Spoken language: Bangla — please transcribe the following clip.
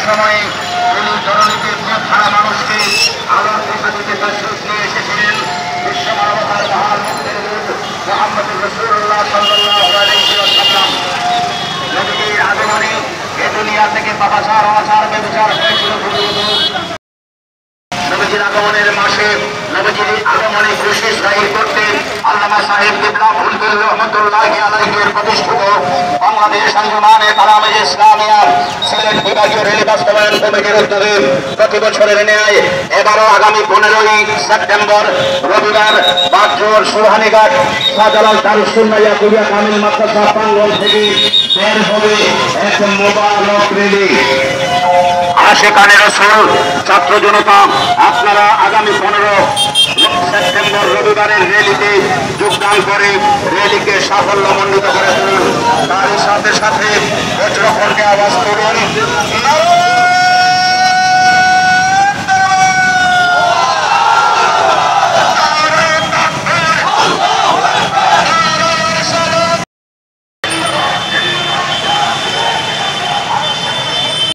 সময়ে তিনি জননীতির পথহারা মানুষকে আলোর দিশা দিতে তশরিফ নিয়ে এসেছিলেন। বিশ্ব মানবতার মহান মুক্তির দূত মুহাম্মদ রাসূলুল্লাহ সাল্লাল্লাহু আলাইহি ওয়াসাল্লাম নবীর আগমনে এ দুনিয়া থেকে পাপাচার অনাচার ব্যভিচার হয়েছিল ভূমিগত। নবীজির আগমনের মাসে নবীজির আগমনে খুশি জাহির করতে আল্লামা সাহেব কিবলা ফুলতুল রহমতুল্লাহি আলাইহির প্রতিষ্ঠিত বাংলাদেশ আঞ্জুমানে কালামে ইসলামিয়া সিলেট বিভাগীয় রেলি বাস্তবায়ন কমিটির উদ্যোগে প্রতি বছরের ন্যায় এবারও আগামী 15ই সেপ্টেম্বর রবিবার বাগজোর সুবহানীঘাট শাহজালাল দারুস সুন্নাহ ইয়াকুবিয়া কামিল মাদ্রাসা প্রাঙ্গণ থেকে বের হবে এক মোবারক রেলি। আশিকানে রাসূল ছাত্র জনতা, আপনারা আগামী 15 সেপ্টেম্বর রবিবারের র্যালিতে যোগদান করে র্যালিকে সাফল্যমণ্ডিত করে তুলুন। তার সাথে সাথে বজ্রকণ্ঠে আওয়াজ তুলুন।